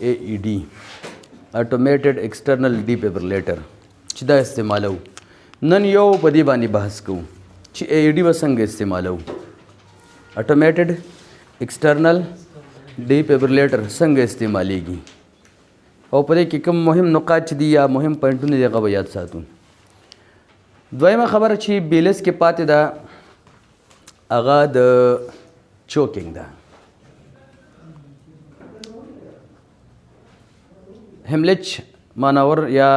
AED اټومیټډ ایکسټرنل ډیفیبریلیټر چې دا استعمالو نن یو په دې باندې بحث کوو چې AED به څنګه استعمالو اټومیټډ ایکسټرنل ډیفیبریلیټر څنګه استعمالیږي او په دې کې کوم مهم نقاط چې دي یا مهم پوینټونه دي هغه به یاد ساتو. دویمه خبره چې بیلس کې پاتې ده هغه د چوکینګ ده. هیملیج مانور یا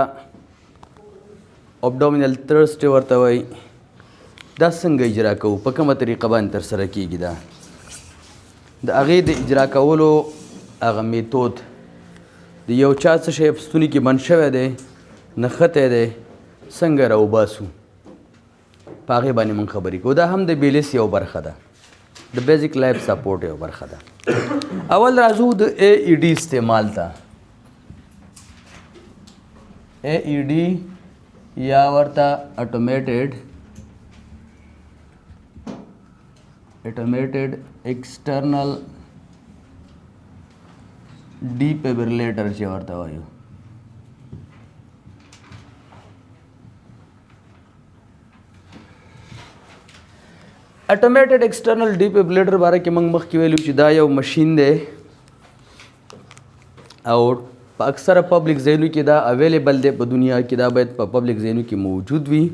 ابډومینل تھرسټ ورته وایي. دا څنګه اجرا کوو په کومه طریقه باندې ترسره کیږي دا د هغې د اجرا کولو هغه میتود د یو چا څه شی په ستوني کې بند شوی دی نښتی دی څنګه راوباسو په هغې باندې موږ خبرې کوو. دا هم د بیلس یو برخه ده د بیزیک لایف سپورټ یو برخه ده. اول راځو د AED استعمال ته. AED یا ورته اټومیټډ ایکسټرنل ډیفیبریلیټر چې ورته وایو. اټومیټډ ایکسټرنل ډیفیبریلیټر باره کې موږ مخکې ویلو چې دا یو مشین دی او په اکثره پبلک ځایونو کې دا اویلیبل دی په دنیا کې. دا باید په پبلک ځایونو کې موجود وي.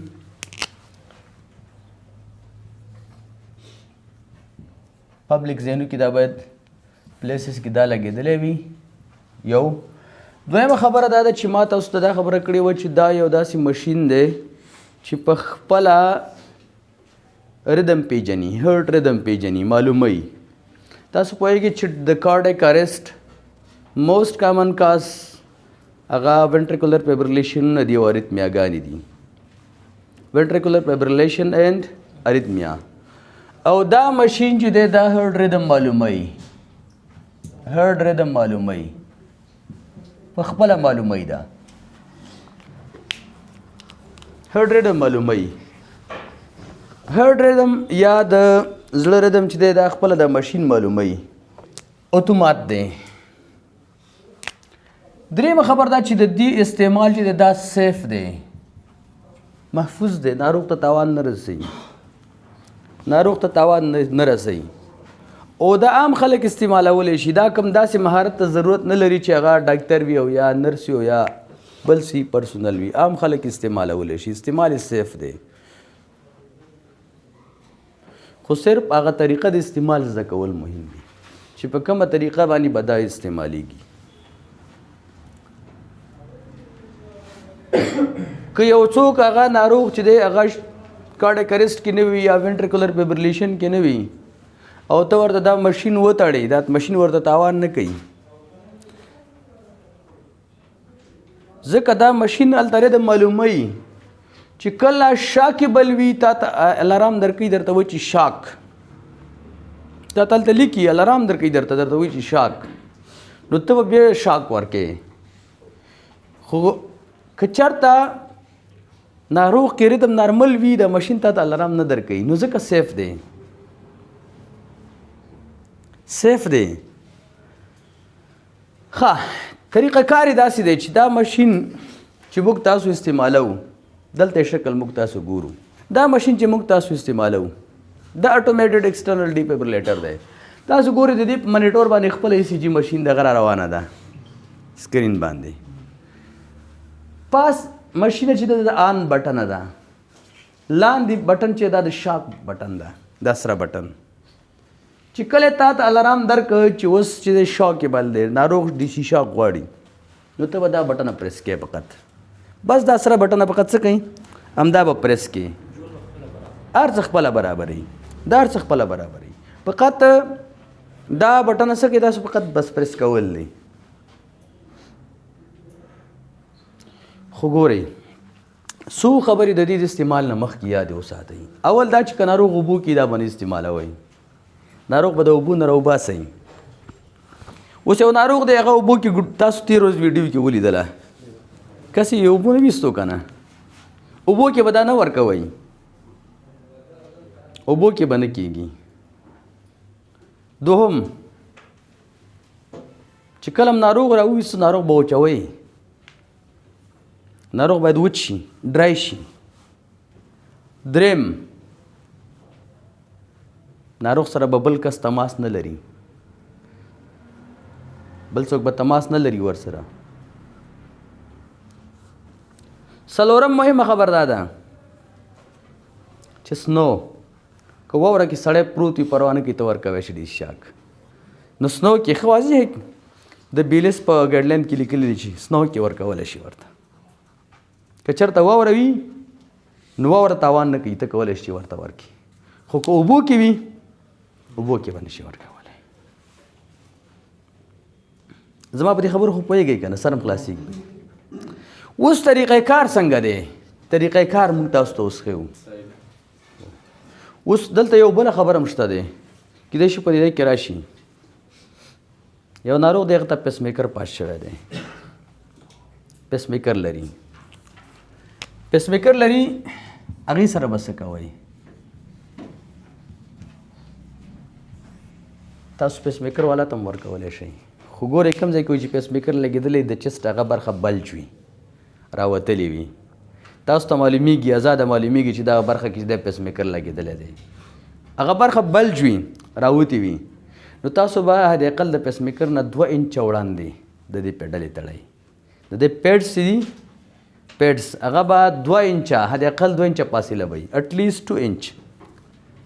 پبلک ځایونو کې دا باید پلیسز کې دا لګېدلی وي. یو دویمه خبره دا ده چې ما تاسو ته دا خبره کړې وه چې دا یو داسې مشین دی چې په خپله ردم پیژني هرټ ردم پیژني معلوموي. تاسو پوهیږئ چې د کارډیک اریسټ موسٹ کامن کاز هغه وینټریکولر فیبریلیشن دي او اریتمیاګانې دي. وینټریکولر فیبریلیشن اینډ اریتمیا او دا مشین چې دی دا هرټ ردم معلوموي. هرټ ردم معلوموي په خپله معلوموي. دا هرټ ردم معلوموي. هرټ ردم یا د زړه ردم چې دی دا خپله د مشین معلوموي. اتومات دی. درېیمه خبر دا چې د دې استعمال چې دی دا سیف دی محفوظ دی. ناروغ ته تاوان نه رسوي. ناروغ ته تاوان نه رسوي او دا عام خلک استعمالولی شي. دا کوم داسې مهارت ته ضرورت نه لري چې هغه ډاکټر وي او یا نرس وي او یا بل سی پرسونل وي. عام خلک استعمالولی شي. استعمال یې سیف دی خو صرف هغه طریقه د استعمال زده کول مهم دي چې په کومه طریقه باندې به دا استعمالیږي. که یو څوک هغه ناروغ چې دی هغه کارډیک اریسټ کې نه وي یا وینټریکولر فیبریلیشن کې نه وي او ته ورته دا مشین وتړې دا مشین ورته تاوان نه کوي ځکه دا مشین هلته ردم معلوموي چې کله شاکبل وي تا ته الارام درکوي درته وایي چې شاک تا ته هلته لیکي الارام درکوي درته وایي چې شاک نو ته به بیا شاک ورکوې. خو که چېرته ناروغ کې ردم نارمل وي د مشین تا ته الارام نه درکوي نو ځکه سیف دی. سیف دی. ښه طریقه کار یې داسې دی چې دا مشین چې موږ تاسو استعمالو دلته شکل موږ تاسو ګورو. دا مشین چې موږ تاسو استعمالو دا اټومیټډ ایکسټرنل ډیفیبریلیټر دی. تاسو ګورئ د دې په منیټور باندې خپله ECG مشین دغه را روانه ده سکرین باندې. پاس مشین چې د آن بټنه ده لاندې بټن چې دا د شاک بټن ده دا سره بټن چې کله تا ته الارام درکړ چې اوس چې شاک یې بل دی ناروغ DC شاک غواړي نو ته به دا بټنه پریس کوې فقط. بس دا سره بټنه فقط څه کوي همدا به پریس کوي. هر څه خپله برابروي. دا هر څه خپله برابروي. فقط دا بټنه څه کوي تاسو فقط بس پریس کول دی. خو ګورئ څو خبرې د دې د استعمال نه مخکې یادې وساتئ. اول دا چې که ناروغ اوبو کې دا باندې استعمالوئ ناروغ به د اوبو نه راوباسئ. اوس یو ناروغ دی هغه اوبو کې تاسو تېر ورځ ویډیو کې ولیدله کسې یې اوبو نه ویستو که نه اوبو کې به دا نه ورکوئ اوبو کې به نه کېږي. دوهم چې کله ناروغ راوویست ناروغ به وچوئ، ناروغ باید وچ شي، ډرای شي. دریم ناروغ سره به بل کس تماس نه لري، بل څوک به تماس نه لري ورسره. څلورم مهمه خبر دا ده چې سنو که واوره کې سړی پروت وي پروا نه کوي ته ورکوی شي ډیسچارج. نو سنو کې ښه واضح د بیلس په ګایډلاین کې لیکلي دي چې سنو کې ورکولی شي ورته. که چېرته واوره وي نو واوره تاوان نه کوي، ته کولی شي ورته ورکړي. خو که اوبو کې وي اوبو کې به نشي ورکولی. زما په دې خبرو خو پوهېږئ که نه، سرم خلاصېږي. اوس طریقه کار څنګه دی؟ طریقه کار موږ تاسو ته اوس ښیو. اوس دلته یو بله خبره هم شته دی، کیدای شي په دې کې راشي. یو ناروغ دی، هغه ته پیس میکر پاس شوی دی، پیس میکر لري. پیس میکر لري، هغې سره به څه کوئ؟ تاسو پیس میکر والا ته هم ورکولی شئ، خو ګورئ کوم ځای کې وي چې پیس میکر لګېدلی د چست هغه برخه بلج وي، راوتلی وي. تاسو ته معلومیږي، ازاده معلومیږي چې دغه برخه کې د پیس میکر لګېدلی دی، هغه برخه بلج وي، راوتې وي. نو تاسو به حد اقل د پیس میکر نه 2 انچه وړاندې د دې پیډلې تړئ. د دې پیډس دي، پیډس هغه به 2 انچه، حد اقل 2 انچه فاصله به وي، اټلیسټ 2 انچ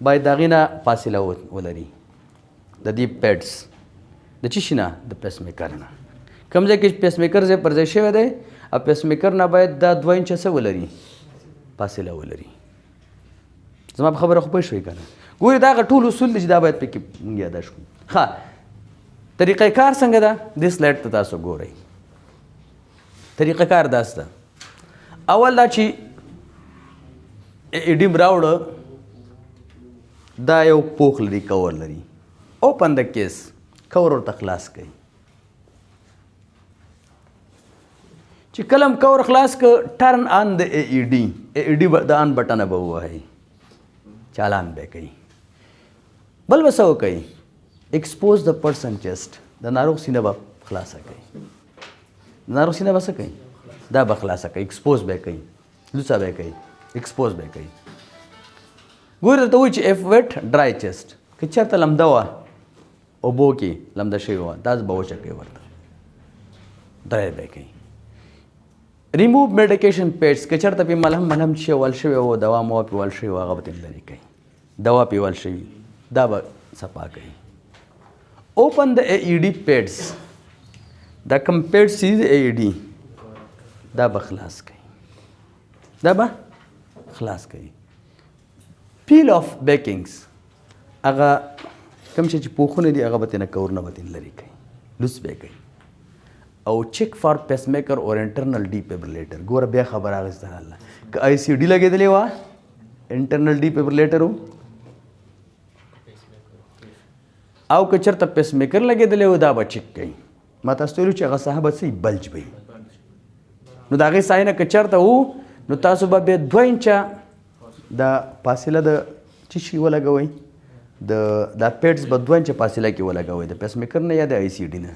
باید د هغې نه فاصله ولري د دې پیډس. د څه شي نه؟ د پیس میکر نه. کوم ځای کې پیس میکر ځای پر ځای شوی دی او پیس میکر نه باید دا 2 انچه څه ولري؟ فاصله ولري. زما په خبره خو پوه شوئ که نه؟ ګورې دا هغه ټول اصول دي چې دا باید پکې موږ یاده شو. ښه، طریقه کار څنګه ده؟ دې سلایډ ته تاسو ګورئ. طریقه کار داسې ده، اول دا چې ایډیم راوړه، دا یو پوښ لري، کور لري. اوپن د کیس، کور ورته خلاص کړئ. چې کله هم کور خلاص کړه، ټرن آن د اے ای ډي، اے ای ډي د آن بټنه به ووهئ، چالان به کوي. بل به څه وکئ؟ ایکسپوز د پرسن چیسټ، د ناروغ سینه به خلاصه کوي. د ناروغ سینه به څه کوي؟ دا به خلاصه کوي، ایکسپوز به کوي، لوڅه به کوي، ایکسپوز به کوي. ګورې درته وایي چې اف ویټ ډرای چیسټ، که چېرته لمده وه اوبو کې لمده شوې وه، دا به وچه کوي، ورته ډرای به کوي. ریموو میډیکیشن پیډس، که چېرته پې ملهم چې ول شوی و، دوا موا پې ول شوې وه، هغه به ترې لرې کوي. دوا پې ول شوي، دا به صفا کوي. اوپن د اے ای ډي پیډس، دا کوم پیډس دي د اے ای ډي، دا به خلاص کوي، دا به خلاص کوي. پیل آف بیکینګس، هغه کوم شی چې پوښونه دي هغه به ترې نه کورونه به ترې لرې کوي، لوڅ به کوي. او چیک فار پیس میکر اور انټرنل ډیفیبریلیټر. ګوره بیا خبره اخیسته الله، که آی سی ډي لګېدلې وه، انټرنل ډیفیبریلیټر و، او که چېرته پیس میکر لګېدلی و، دا به چیک کوي. ما تاسو ته ویلو چې هغه ساحه به څه بلج به وي. نو د هغې ساحې نه که چېرته وو، نو تاسو به بیا 2 انچه دا فاصله د څه شي ولګوئ، دا پیډس به 2 انچه فاصله کې ولګوئ، د پیس میکر نه یا د آی سی ډي نه.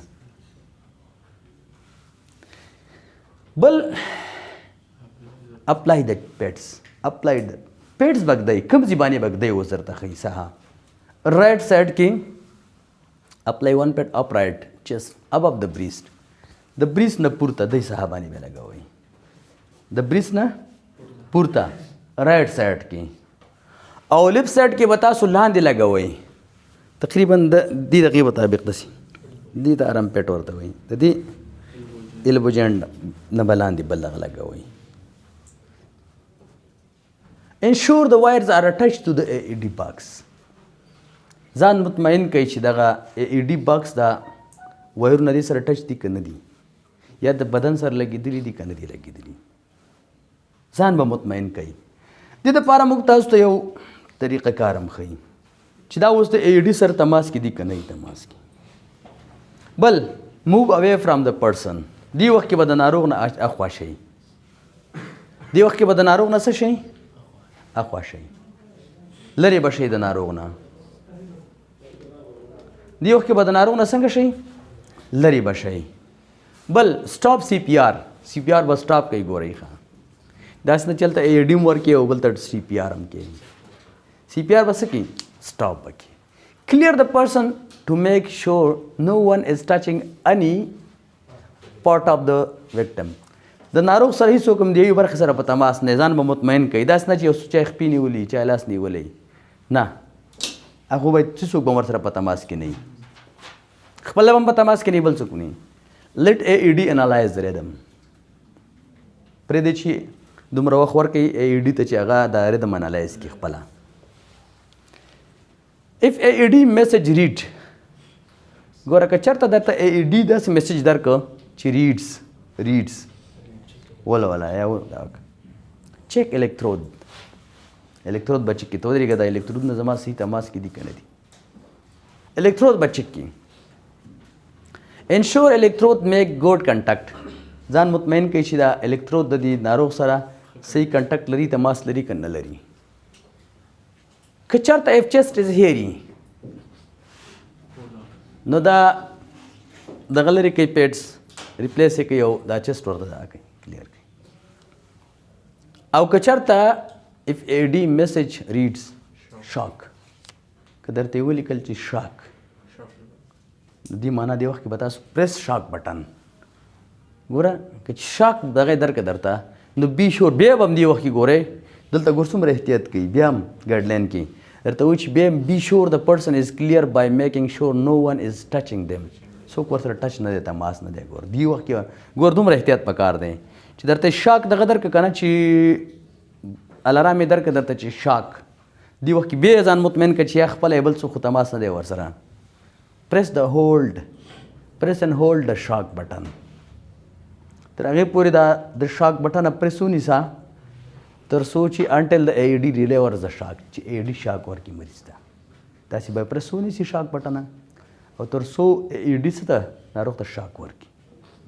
بل اپلای د پیډس، اپلای د پیډس بګدی، کوم ځای باندې بګدی اوس درته ښیي ساحه. رایټ سایډ کې اپلای 1 پیډ اپ رایټ چیسټ ابو د بریسټ، د بریسټ نه پورته دې ساحه باندې به لګوئ، د بریسټ نه پورته رایټ سایډ کې. او لیفټ سایډ کې به تاسو لاندې لګوئ، تقریبا د دې دقیقې مطابق داسې دې ته ارم پیټ ورته وایي، د دې البو جاینټ نه به لاندې بل دغه لګوئ. انشور د وایرز آر اټچ ټو د اے ای ډي باکس. ځان مطمئن کوي چې دغه اے ای ډي باکس دا وایرونه دې سره ټچ دي که نه دي، یا د بدن سره لګېدلي دي که نه دي لګېدلي، ځان به مطمئن کوي. دې دپاره موږ تاسو ته یو طریقه کار هم ښیي چې دا اوس د اے ای ډي سره تماس کې دي که نه دي تماس کې. بل موو اوے فرام د پرسن، دې وخت کې به د ناروغ نه اخوا شئ، دې وخت کې به د ناروغ نه څه شئ؟ اخوا شئ، لرې به شئ د ناروغ نه. دې وخت کې به د ناروغ نه څنګه شئ؟ لري بشي بل سټاپ سی پی آر به سټاپ کوي ګورئ ښه داسې نه چلته ای ډي ورکوي او بل ته سی پی آر هم کوي سی پی آر به څه کوي سټاپ به کوي کلیئر د پرسن ټو میک شور نو ون از ټچنګ اني پارټ آف د وکټم د ناروغ سره هېڅوک هم د یوې برخې سره په تماس نه ځان به مطمئن کوي داسې نه چې یو چا یې خپې نیولي چا یې لاس نیولی نه هغه باید هېڅوک به ورسره په تماس کې نه وي خپله به هم په تماس کې نه بل څوک نه let AED analyze the rhythm پرېږدئ چې دومره وخت ورکوي AED ته چې هغه د rhythm analyze کړي خپله if AED message read ګوره که چېرته درته AED داسې میسج درکړه چې reads ولا یا چیک الکترود به چیک کړي ته ودرېږه دا الکترود نه زما صحیح تماس کې دي که نه دي الکترود به چیک کړي انشور الکترود میک ګوډ کنټکټ ځان مطمئن کوي چې دا الکترود د دې ناروغ سره صحیح کنټکټ لري تماس لري که نه لري که چېرته اف چیسټ از هیري نو دا دغه لرې کوي پیډس ریپلیس یې کوي او دا چیسټ ورته دا کوي کلیر کوي او که چېرته اف ای ډي میسج ریډس شاک که درته یې ولیکل چې شاک دې معنا دې وخت کې به تاسو پریس شاک بټن ګوره که چې شاک دغه درکه درته نو بي شور بیا به هم دې وخت کې ګورئ دلته ګور څومره احتیاط کوي بیا هم ګایډلاین کې درته وایي چې بیا هم بي شور د پرسن از کلیر بای میکینګ شور نو ون از ټچنګ دیم څوک ورسره ټچ نه دی تماس نه دی ګور دې وخت کې ګور دومره احتیاط پکار دی چې درته شاک دغه درکه که نه چې الارام یې درکه درته چې شاک دې وخت کې بیا ځان مطمئن کړه چې یا خپله یې بل څوک خو تماس نه دی ورسره press and hold the shock button تر هغې پورې دا د شاک بټنه پریس ونیسه تر څو چې until the AED delivers the shock چې AED شاک ورکړي مریض ته داسې به پریس ونیسي شاک بټنه او تر څو AED څه ته ناروغ ته شاک ورکړي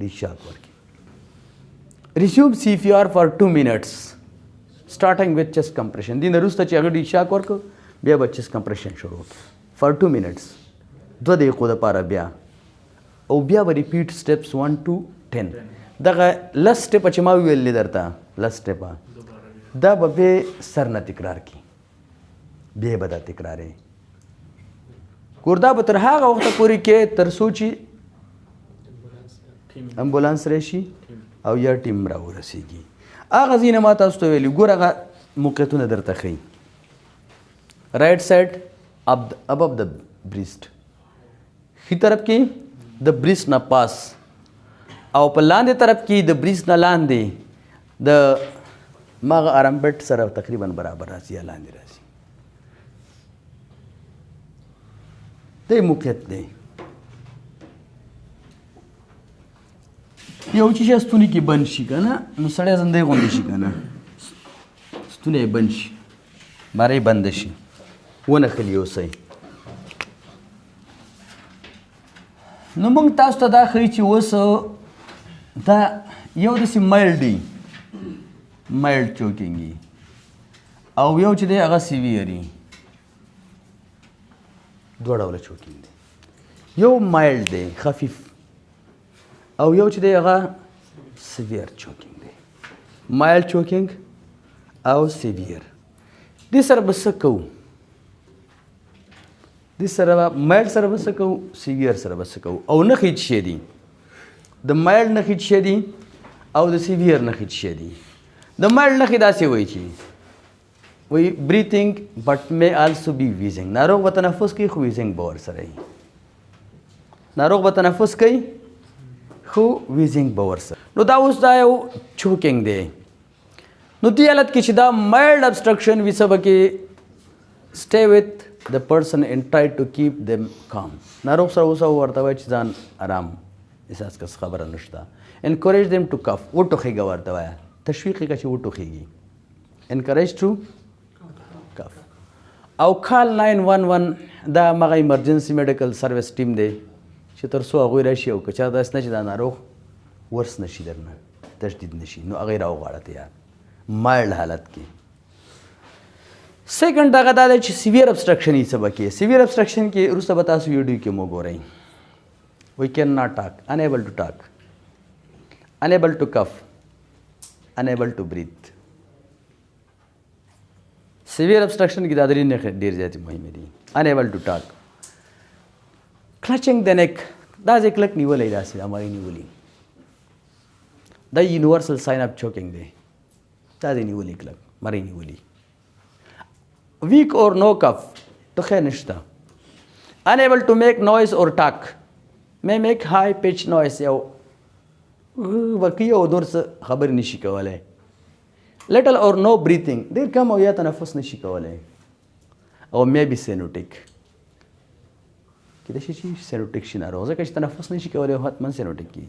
ډي شاک ورکړي resume CPR for 2 minutes starting with chest compression دې نه وروسته چې هغه ډي شاک ورکړو بیا به chest compression شروع کړي for 2 minutes 2 دقیقو دپاره بیا او بیا به ریپیټ سټیپس 1 to 10 دغه لس سټیپه چې ما وویلې درته لس سټیپه دا به بیا سر نه تکرار کړي بیا به دا تکرارې ګور دا به تر هغه وخته پورې کې تر څو چې امبولانس راشي او یا ټیم راورسېږي هغه ځینې ما تاسو ته ویلي ګور هغه موقعیتونه درته ښیي رایټ سایډ ابove د بریسټ ښي طرف کې د بریسټ نه پاس او په لاندې طرف کې د بریسټ نه لاندې د مغه ارمبټ سره تقریبا برابر راځي یا لاندې راځي دی موقعیت دی یو چې ستوني کې بند شي که نه نو سړی زندۍ غوندې شي که نه ستونی یې بند شي ماری بنده شي ونښلي اوسئ نو موږ تاسو ته دا ښیي چې اوس دا یو داسې مایلډ چوکینګ وي او یو چې دی هغه سیویر وي دوه ډوله چوکینګ دی یو مایلډ دی خفیف او یو چې دی هغه سیویر چوکینګ دی مایلډ چوکینګ او سیویر دې سره به څه کوو دې سره مایلډ سره به څه کوو سیویر سره به څه کوو او نښې څه شی دي د مایلډ نښې څه شی دي او د سیویر نښې څه شی دي د مایلډ نښې داسې وایي چې وایي بریتینګ بټ مے آلسو بی ویزنګ ناروغ به تنفس کوي خو ویزنګ به ورسره وي ناروغ به تنفس کوي خو ویزنګ به ورسره نو دا اوس دا یو چوکینګ دی نو دې حالت کې چې دا مایلډ ابسټرکشن وي څه به کې stay with the person and try to keep them calm ناروغ سره اوس ورته وایي چې ځان آرام احساس کس خبره نشته encourage them to cough وټوخېږه ورته وایه تشویق یې کړه چې وټوخېږي encourage to cough او call 911 دا مغه ایمرجنسي میډیکل سروس ټیم دی چې تر څو هغوی راشي او که چا داسې نه چې دا ناروغ ورس نشي درنه تشدید نشي نو هغه یې راوغواړه ته یار مایلډ حالت کې سیکنډ دغه دا دی چې سیویر ابسټرکشن یې څه به کې سیویر ابسټرکشن کې وروسته به تاسو ویډیو کې مو ګورئ We cannot talk, unable to talk, unable to cough, unable to breathe. Severe obstruction की दादरी ने देर जाती मुहिम मेरी. Unable to talk. Clutching the neck. That's a clutch निवल है दासी हमारी निवली. The universal sign of choking day. That's a निवली clutch. हमारी निवली. Weak or no cough. तो खैर निश्ता. Unable to make noise or talk. May make high pitched noise या वकीय उधर से खबर निशी कवाले. Little or no breathing. देर कम हो या तनफ़ुस निशी कवाले. Or maybe cyanotic. كده شيء cyanotic شيء نروزه كش تنفس نشي كوالي وهات من cyanotic كي.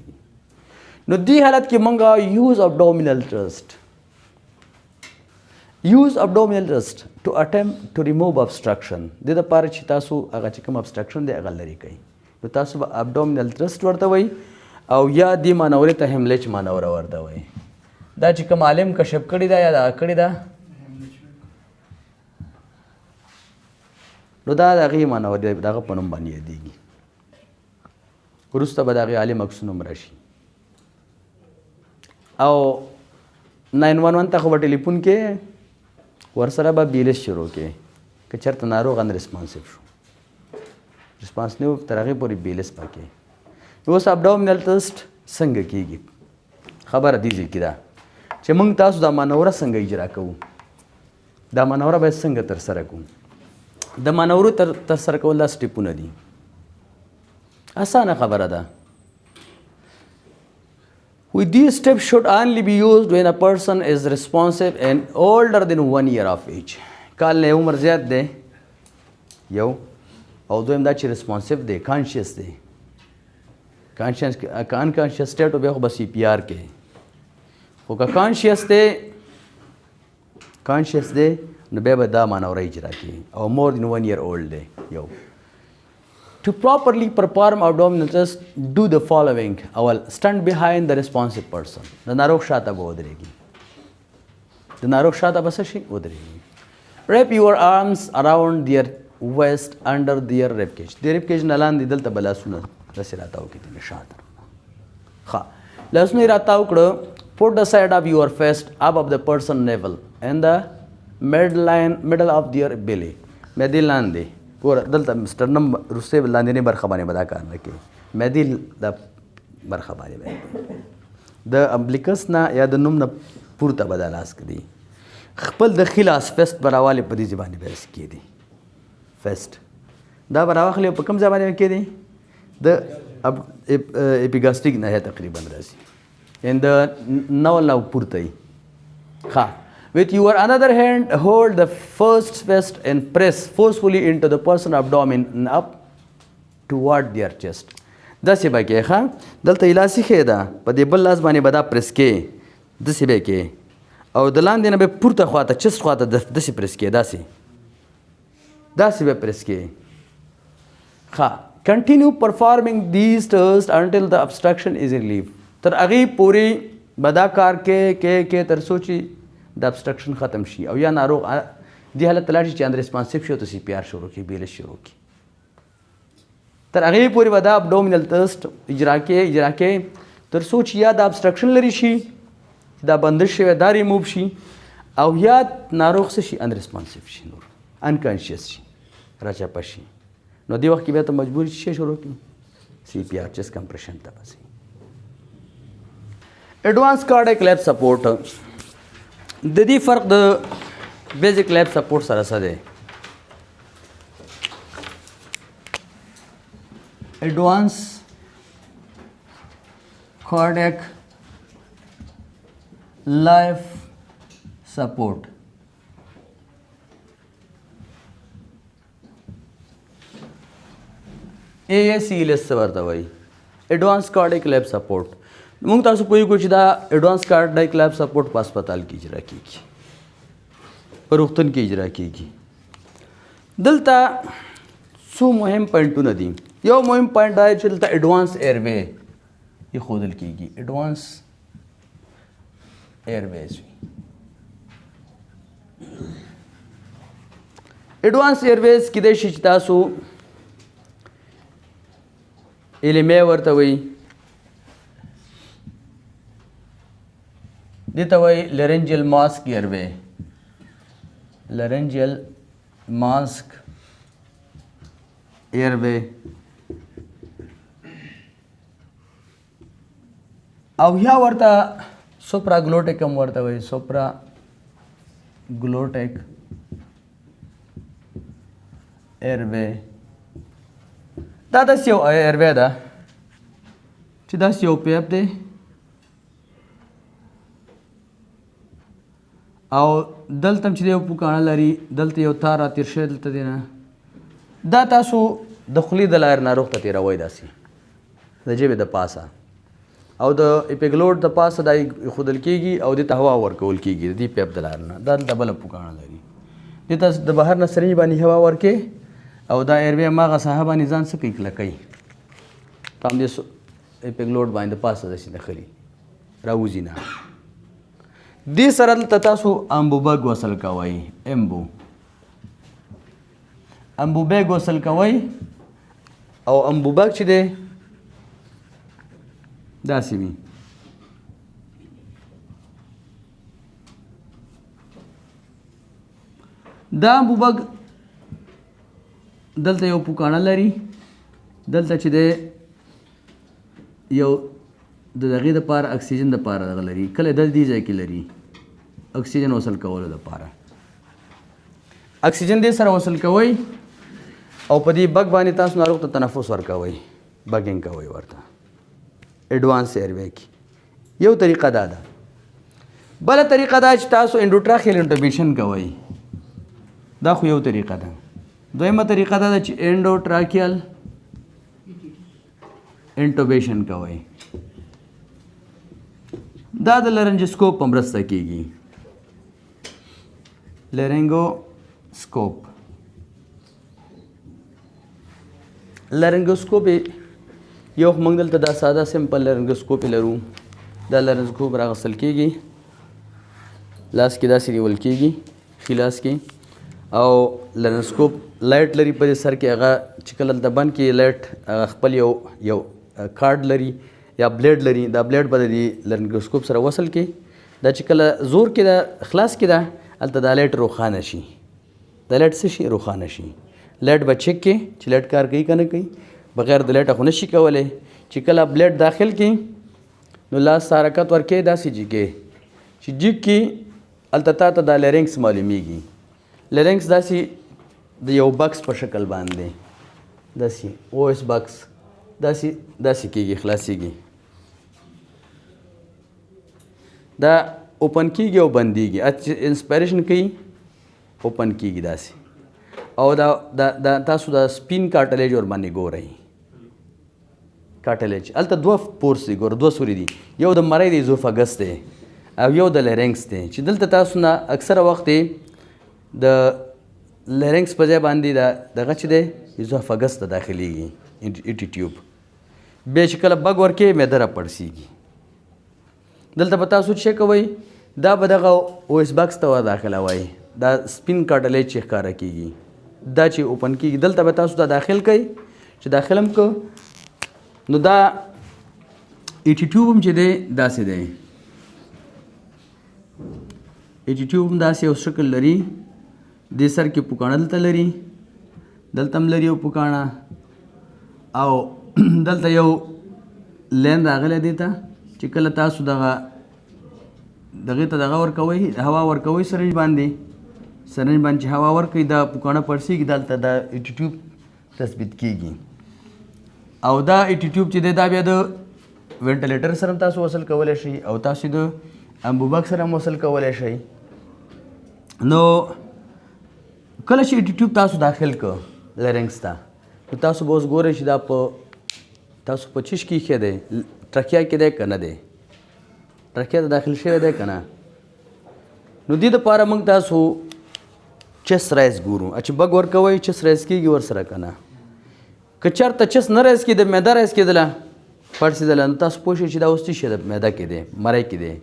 ندي حالات كي منغا use abdominal thrust. Use abdominal thrust to attempt to remove obstruction. दे द पार चितासु अगर चिकम obstruction दे अगल लरी कई. तो तासु abdominal thrust वर्ता वही और या दी मानवरे तहमलेच मानवरा वर्ता वही. दा चिकम आलिम कशब कड़ी दा या दा कड़ी दा. نو دا دغه مانو دغه پنوم باندې دیږي ورسته به دغه عالم اکسونوم راشي او 911 ته خو ټلیفون کې ورسره به بیلس شروع کې که چېرته ناروغ ان ریسپانسیو شو ریسپانس نه تر هغې پورې بیلس پکې اوس ابډومینل ټسټ څنګه کېږي خبره دې ځای کې ده چې موږ تاسو دا مانوره څنګه اجرا کوو دا مانوره باید څنګه ترسره کوو د مانورو ترسره کول دا سټیپونه دي اسانه خبره ده With these steps should only be used when a person is responsive and older than 1 year of age. کال نه عمر زیات دی یو او دویم دا چې ریسپانسیو دی کانشیس دی کانشیس سټیټ بیا خو به سی پی آر کې خو که کانشیس دی نو بیا به دا مانوره اجرا کړي او مور دین 1 year old دی یو To properly perform abdominal thrust, do the following. اول stand behind the responsive person. د ناروغ شاته به ودرېږي د ناروغ شاته به څه شي ودرېږي Wrap your arms around their waist under their rib cage. د rib cage نه لاندې دلته به لاسونه داسې راتاو کړي دي شاته ښه لاسونه یې راتاو کړه Put the side of your fist above the person navel and the middle of their belly. مې دې لاندې ګوره دلته سټرنم روسي لاندې برخه باندې به دا کار نه کوي مې د برخه باندې د امبلیکس نه یا د نوم نه پورته به دا لاس کړي خپل د خلاص فیسټ به راوالې په دې ځای باندې به کېدي فیسټ دا به راواخلې په کوم ځای باندې کېدي د اپیګاسټیک نه تقریبا راځي ان د نول نه پورته وي ښه With your another hand, hold the first fist and press forcefully into the person's abdomen and up toward their chest. داسې به کې ښه دلته یې لاس ایښی ده په دې بل لاس باندې به دا پرس کې داسې به کې او د لاندې نه به پورته خواته چست خواته داسې پرس کې داسې به پرس کې ښه Continue performing these tests until the obstruction is relieved. تر هغې پورې به دا کار کې تر څو چې د ابسټرکشن ختم شي او یا ناروغ دې حالت ته لاړ شي چې ان ریسپانسیو شي او ته سی پی آر شروع کړي بیلس شروع کړي تر هغې پورې به دا ابډومینل ټسټ اجرا کې تر څو چې یا د ابسټرکشن لرې شي دا بندش شوی دا ریموو شي او یا ناروغ څه شي ان ریسپانسیو شي نور انکانشیس شي راچاپه شي نو دې وخت کې بیا ته مجبور شي شروع کړي سی پی آر چیست کمپریشن ته بسي ایډوانس کارډیک لیب سپورټ د دې فرق د بیزیک لیب سپورټ سره څه دی ایډوانس کارډیک لایف سپورټ AACLS څه ورته وایي ایډوانس کارډیک لیب سپورټ موږ تاسو پوهیږو چې دا ایډوانس کارډیک لیب سپورټ په هسپتال کې اجرا کیږي په روغتون کې اجرا کیږي دلته څو مهم پوینټونه دي یو مهم پوینټ دا چې دلته ایډوانس ایروے ایښودل کیږي ایډوانس ایرویز ایډوانس ایرویز کیدای شي چې تاسو ایلمې ورته وایي. دې ته وایي لرنجل ماسک ایروی. لرنجل ماسک ایروی. او یا ورته سوپرا ګلوټیک هم ورته وایي. سوپرا ګلوټیک ایروی. دا داسې یو ایروی ده چې داسې یو پیپ دی او دلته هم چې دی یو پوکاڼه لري، دلته یو تار راتېر شوی دلته دی نه. دا تاسو د خولې د لارې ناروغ ته تېروئ داسې د ژبې د پاسه، او د اپیګلوډ د پاسه دا ایښودل کېږي او دې ته هوا ورکول کېږي د دې پیپ د لارې نه. دا دلته بله پوکاڼه لري، دې ته د بهر نه سرنج باندې هوا ورکې او دا ایروی هماغه ساحه باندې ځان څه کوي کلکوي په همدې اپیګلوډ باندې د پاسه داسې نښلي راوځي نه. دې سره دلته تاسو امبوبګ وصل کوئ. امبوبګ وصل کوئ او امبوبګ چې دی داسې وي. دا امبوبګ دلته یو پوکاڼه لري، دلته چې دی یو د دغې دپاره اکسیجن دپاره دغه لري، کله دل دې ځای کې لري اکسیجن وصل کولو دپاره. اکسیجن دې سره وصل کوئ او په دې بګ باندې تاسو ناروغ ته تنفس ورکوئ، بګینګ کوئ ورته ایډوانس ایروی کې. یو طریقه دا ده. بله طریقه دا چې تاسو انډوټراخیل انټوبیشن کوئ، دا خو یو طریقه ده. دویمه طریقه دا ده چې انډوټراکیل انټوبیشن کوئ. دا د لرنجسکوپ په مرسته کیږي. لرنګوسکوپ یو موږ دلته دا ساده سمپل لرنګوسکوپ لرو. دا لرنګوسکوپ راغسل کیږي، لاس کې داسې نیول کیږي ښي لاس کې، او لرنګوسکوپ لایټ لري په دې سر کې. هغه چې کله د بند کې لایټ خپل یو کارډ لري یا بلیډ لري، دا بلیډ به د دې لرنګوسکوپ سره وصل کې. دا چې کله زور کې دا خلاص کې دا هلته دا لایټ روښانه شي. دا لایټ څه شي؟ روښانه شي. لایټ به چک کې چې لایټ کار کوي که نه کوي، بغیر د لایټه خو نه شي کولی. چې کله بلیډ داخل کې نو لاس ته حرکت ورکوي داسې جګې چې جګ کې هلته تا ته دا لرنګس معلومیږي. لرنګس داسې د یو بکس په شکل باندې داسې او اس بکس داسې کېږي، خلاصېږي. دا اوپن کېږي او بندېږي. چې انسپایریشن کوي اوپن کېږي داسې. او دا تاسو د سپین کارټلیج ورباندې ګورئ. کارټلیج هلته دوه پورس دي، ګوره دوه سوري دي. یو د مرۍ د ایزوفاګس دی او یو د لرنګس دی، چې دلته تاسو نه اکثره وخت د لرنګس په ځای باندې دغه چې دی ایزوفاګس ته داخلیږي ایټي ټیوب. بیا چې کله بګ ورکې معده راپړسېږي. دلته به تاسو څه کوئ؟ دا به دغه او اس بکس ته ور داخلوئ. دا سپین کارټلیج چې ښکاره کېږي دا چې اوپن کېږي، دلته به تاسو دا داخل کوئ. چې داخل هم کو نو دا ایټي ټیوب هم چې دی داسې دی. ایټي ټیوب هم داسې یو شکل لري. دې سر کې پوکاڼه دلته لري، دلته هم لري یو پوکاڼه، او دلته یو لین راغلی دی ته چې کله تاسو دغه دغې ته دغه ورکوئ، هوا ورکوئ سرنج باندې چې هوا ورکوي دا پوکاڼه پړسېږي، دلته دا ایټي ټیوب تثبیت کېږي. او دا ایټي ټیوب چې دی دا بیا د وینټیلیټر سره هم تاسو وصل کولی شئ او تاسو د امبوبک سره هم وصل کولی شئ. نو کله چې ایټي ټیوب تاسو داخل کړ لرنګس ته، نو تاسو به اوس ګورئ چې دا تاسو په چش کې ایښی دی، ټرکیا کې دی که نه دی، ټرکیا ته داخل شوی دی که نه. نو دې دپاره موږ تاسو چس رایز ګورو. چې بګ ورکوئ چس رایز کېږي ورسره که نه. که چېرته چس نه رایز کېده، معده رایز کېدله پړسېدله، نو تاسو پوه شئ چې دا اوس څه شی ده، معده کې دی، مرۍ کې دی.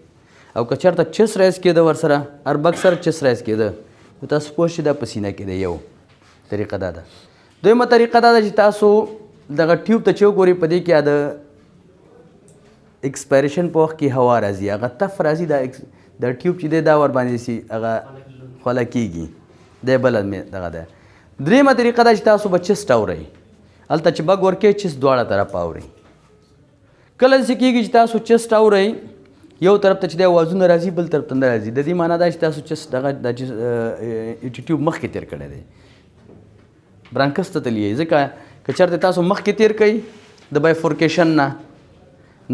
او که چېرته چس رایز کېده ورسره، هر بګ سره چس رایز کېده، نو تاسو پوه شئ دا په سینه کې دی. یو طریقه دا ده. دویمه طریقه دا ده چې تاسو دغه ټیوب ته چې وګورې په دې کې د ایکسپایریشن په وخت کې هوا راځي هغه تف راځي دا ټیوب چې دی دا ور باندې سي هغه خوله کېږي دی بله دغه دی درېیمه طریقه ده چې تاسو به چست اورئ هلته چې بګ ورکوئ چست دواړه طرفه اورئ کله داسې کېږي چې تاسو چست اورئ یو طرف ته چې دی اوازونه راځي بل طرف ته نه راځي د دې معنا دا چې تاسو چست دغه ټیوب مخکې تېر کړی دی برانکس ته تللی ځکه که چېرته تاسو مخکې تېر کوئ د بایفورکیشن نه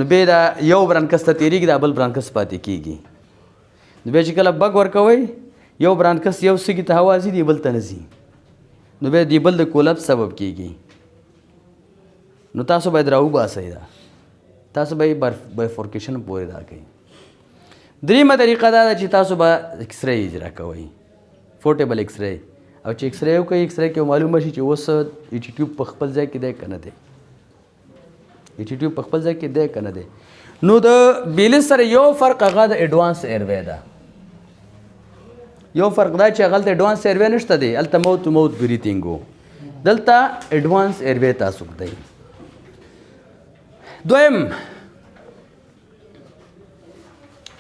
نو بیا دا یو برانکس ته تېرېږي دا بل برانکس پاتې کېږي نو بیا چې کله بګ ورکوئ یو برانکس یو سږي ته هوا ځي دی بل ته نه ځي نو بیا دی بل د کولپس سبب کېږي نو تاسو باید راوباسئ دا تاسو به بایفورکیشن پورې دا کوئ درېیمه طریقه دا ده چې تاسو به ایکس رے اجرا کوئ فورټیبل ایکس رے او چې ایکس رے وکړئ ایکس رے کې معلومه شي چې اوس ایچ ټیوب په خپل ځای کې دی که نه دی ایچ ټیوب په خپل ځای کې دی که نه دی نو د بیلس سره یو فرق هغه د ایډوانس ایروی ده یو فرق دا چې هغه هلته ایډوانس ایروی نشته دی هلته موت تو موت بریتینګ و دلته ایډوانس ایروی تاسو دی دویم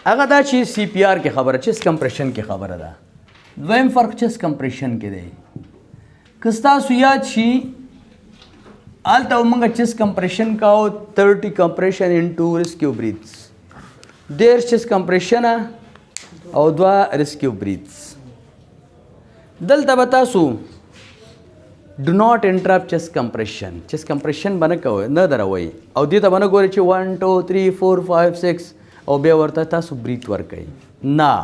هغه دا چې سی پی آر کې خبره چیست کمپریشن کې خبره ده دویم فرق چیست کمپریشن کې دی که ستاسو یاد شي هلته موږ چیست کمپریشن کاو 30 کمپریشن انټو ریسکیو بریتس 10 چیست کمپریشن او 2 ریسکیو بریتس دلته به تاسو ډو ناٹ انټرپټ چیست کمپریشن به نه کوئ نه دروئ او دې ته به نه ګورئ چې 1 2 3 4 5 6 او بیا ورته تاسو بریت ورکوئ نه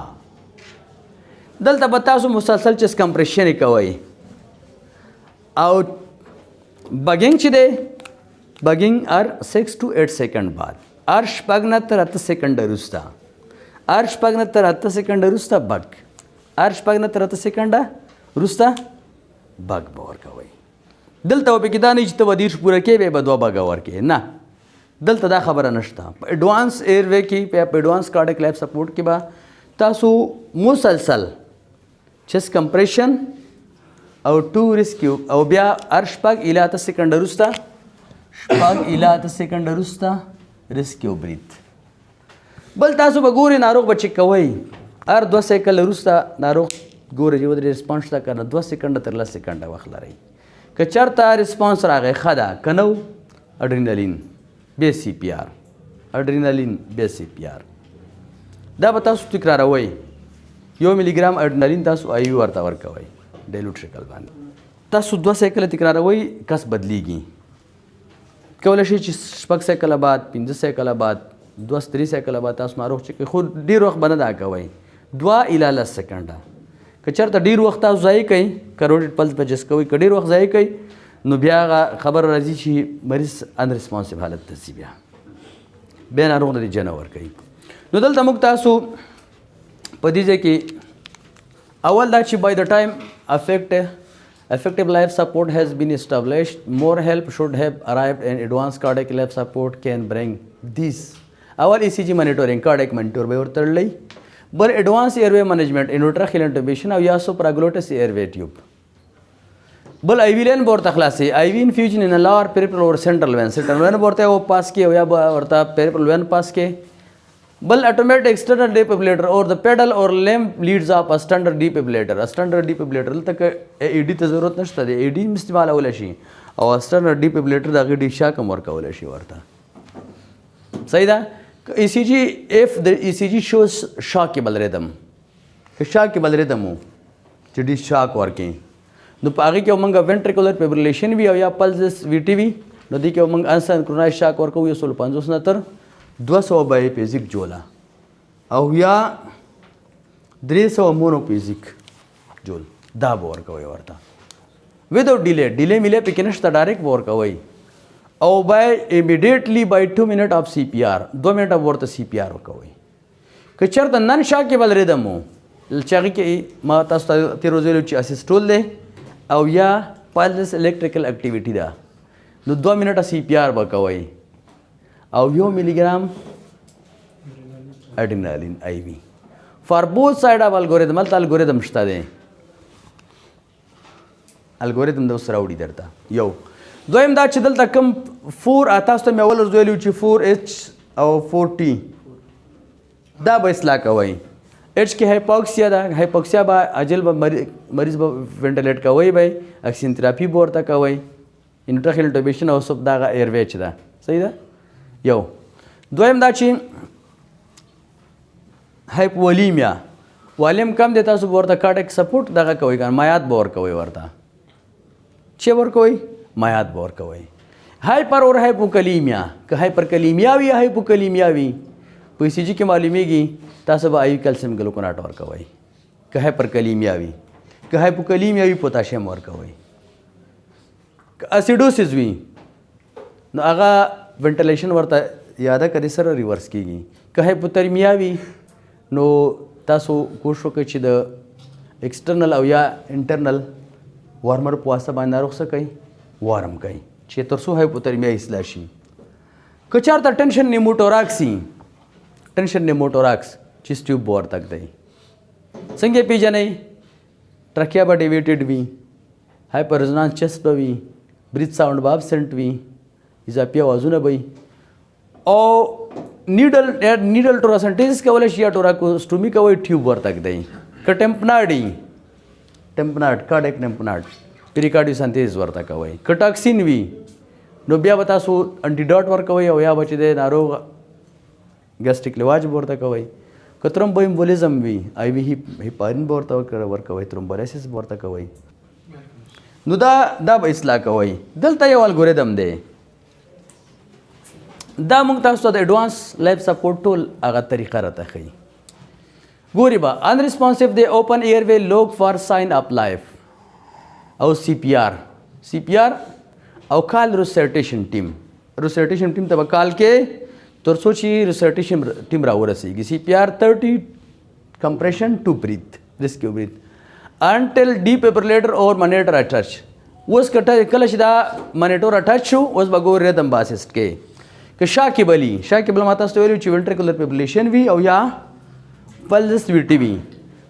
دلته به تاسو مسلسل چیست کمپریشن یې کوئ او بګینګ چې دی بګینګ هر 6 to 8 سیکنډ بعد هر شپږ نه تر 8 سیکنډه وروسته هر شپږ نه تر 8 سیکنډه وروسته بګ هر شپږ نه تر 8 سیکنډه وروسته بګ به ورکوئ دلته به پکې دا نه چې ته به 10 پوره کوې بیا به 2 بګه ورکوې نه دلته دا خبره نشته په ایډوانس ایروی کې په ایډوانس کارډیک لایف سپورټ کې به تاسو مسلسل چیست کمپریشن او 2 ریسکیو او بیا هر شپږ الی 8 سیکنډه وروسته ریسکیو بریت بل تاسو به ګورئ ناروغ به چک کوئ هر 2 سیکنډ وروسته ناروغ ګورئ چې ودرې ریسپانس شته که نه 2 سیکنډه تر 10 سیکنډه وخت لرئ که چېرته ریسپانس راغی ښه ده که نه اډرینالین بیا سی پی آر اډرینالین بیا سی پی آر دا به تاسو تکراروئ 1 ملي ګرام اډرینالین تاسو آی وي ورته ورکوئ ډایلوټ شکل باندې تاسو 2 سایکله تکراروئ کس بدلیږي کولی شي چې 6 سایکله بعد 5 سایکله بعد 2 3 سایکله بعد تاسو ناروغ چکئ خو ډېر وخت به نه دا کوئ 2 الی 10 سیکنډه که چېرته ډېر وخت تاسو ضایع کوئ کروډېډ پلس به جس کوئ که ډېر وخت ضایع کوئ نو بیا هغه خبر راځي چې مریض ان ریسپانسیو حالت ته ځي بیا ناروغ نه جنه ورکوي نو دلته موږ تاسو په دې ځای کې اول دا چې by the time effective life support has been established, more help should have arrived and advanced cardiac life support can bring this. Our ECG monitoring, cardiac monitor به ورته تړلی بل advanced airway management, intratracheal intubation او یا supraglottis airway tube بل IV لین به ورته خلاصي IV infusion in a lower peripheral or central vein به ورته او پاس کې او یا ورته peripheral vein پاس کې بل automatic external defibrillator or the pedal or limb leads up a standard defibrillator تک AED ته ضرورت نشته دی AED استعمالولی شي او standard defibrillator د هغې ډي شاک هم ورکولی شي ورته صحیح ده ECG if the ECG shows shockable rhythm که shockable rhythm و چې ډي شاک ورکوي نو په هغې کې موږ ventricular fibrillation وي او یا pulses VT وي نو دې کې موږ unsynchronized شاک ورکوو 150 نه تر 200 بایپیزیک جوله او یا 300 مونوپیزیک جول دا به ورکوئ ورته وداؤٹ ډیلی میلی پکې نشته ډایرکټ به ورکوئ او بای امیډیټلی بای 2 منټ آف سی پی آر 2 منټه به ورته سی پی آر ورکوئ که چېرته نن شاکیبل ریدم و چې هغې کې ما تاسو ته تېر ورځ ویلو چې اسسټول دی او یا پالس الکټریکل اکټیویټي ده نو 2 منټه سی پی آر به کوئ او 1 ملي ګرام اډرینالین آی وي فار بوث سایډ اف الګوریدم هلته الګوریدم شته دی الګوریدم د اوس راوړي درته یو دویم دا چې دلته کوم 4 تاسو ته مې اول ورځ ویلي چې 4H او 4T دا به اصلاح کوئ. H کې هایپوکسیا ده، هایپوکسیا به عاجل به مریض به وینټیلیټ کوئ، به اکسیجن تراپي به ورته کوئ، انټراخیل انټوبیشن او سب دغه ایروی چې ده. صحیح ده یو. دویم دا چې هایپولیمیا والیم کم دی، تاسو به ورته کارډیک سپورټ دغه کوئ، مایعات به ورکوئ، ورته چې ورکوئ مایعات به ورکوئ. هایپر اور هایپوکلیمیا که هایپرکلیمیا وي یا هایپوکلیمیا وي په ای سی جي کې معلومیږي، تاسو به آی کیلشیم ګلوکوناټ ورکوئ که هایپرکلیمیا وي. که هایپوکلیمیا وي پوتاشیم ورکوئ. که اسیډوسیس وي نو هغه وینټیلیشن ورته یاده کړئ سره ریورس کیږي. که هایپوترمیا وي نو تاسو کوشش وکړئ چې د ایکسټرنل او یا انټرنل وارمر په واسطه باندې ناروغ څه کوي وارم کوي چې تر څو هایپوترمیا اصلاح شي. که چېرته ټینشن نیموټوراکس وي، ټینشن نیموټوراکس چیست ټیوب به ورته ږدئ. څنګه یې پیژنئ؟ ټرکیا به ډیویټډ وي، هایپر ریزونانس چیسټ به وي، بریث ساوند به ابسنټ وي، اضافي اوازونه به وي، او نیډل ټوراسنټیسس کولی شي یا ټوراکوسټومي کوئ، ټیوب ورته ږدئ. که ټمپناډ وي، ټمپناډ کارډیک ټمپناډ پیریکارډیوسنتیز ورته کوئ. که ټاکسین وي نو بیا به تاسو انټیډاټ ورکوئ او یا به چې دی ناروغ ګیسټریک لیواج به ورته کوئ. که ترومبوایمبولیزم وي، آی وي هیپارین به ورته ورکوئ، ترومبولیسس به ورته کوئ. نو دا به اصلاح کوئ. دلته یو الګوریدم دی، دا موږ تاسو ته د ایډوانس لایف سپورټ ټول هغه طریقه راته ښیي. ګورې به انریسپانسیو دی اوپن ایئر وے لوک فار ساین اپ لایف او سی پی آر او کال ریسرټیشن ټیم. ریسرټیشن ټیم ته به کال کې تر څو چې ریسرټیشن ټیم راورسېږي. سی پی آر 30 کمپریشن ټو بریث ریسکیو بریث انټل ډیفیبریلیټر اور منیټر اٹچ. اوس کله چې دا منیټور اٹچ شو اوس به ګور ریدم باسسټ کې. که شاکبل ما تاسو ته ویلي چې وینټریکولر فیبریلیشن وي او یا پلس ویټي وي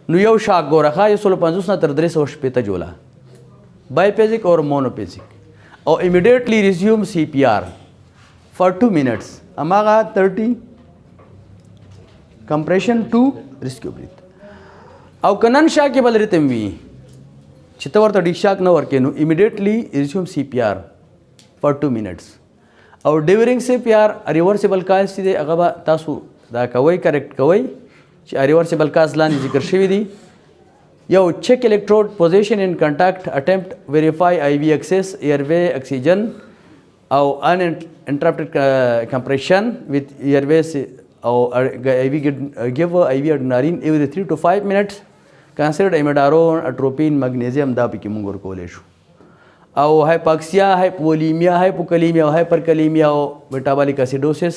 نو یو شاک ګوره ښه 150 نه تر 360 جوله بایپیزیک اور مونوپیزیک او امیډیټلی ریزیوم سی پی آر فار 2 minutes هماغه 30 کمپریشن ټو ریسکیو بریث. او که نن شاکبل ریتم وي چې ته ورته ډیک شاک نه ورکې نو امیډیټلی ریزیوم سی پی آر فار 2 minutes. او ډیورینګ سی پی آر ریورسیبل کاز چې دی هغه به تاسو دا کوئ کریکټ کوئ چې ریورسیبل کاز لاندې ذکر شوي دي. یو چیک الیکټروډ پوزیشن ان کنټاکټ اټمپټ ویریفای آی وی ایکسس ایئر وے اکسیجن او ان انټرپټډ کمپریشن وذ ایئر ویز او آی وی ګیو آی وی اډرینالین ایوری 3 to 5 minutes. کنسیډرډ ایمیډارون اټروپین مګنیزیم دا پکې موږ ورکولی شو. او هایپاکسیا هایپولیمیا هایپوکلیمیا او هایپرکلیمیا او میټابولیک اسیډوسس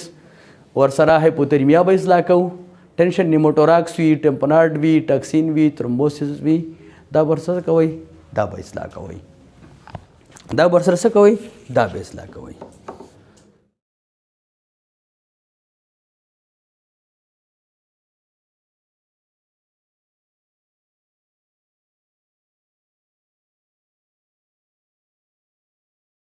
ورسره هایپوترمیا به اصلاح کوو. ټینشن نیموټوراکس وي، ټمپناډ وي، ټاکسین وي، ترومبوسس وي، دا ورسره کوئ، دا به اصلاح کوئ. دا ورسره څه کوئ، دا به اصلاح کوئ.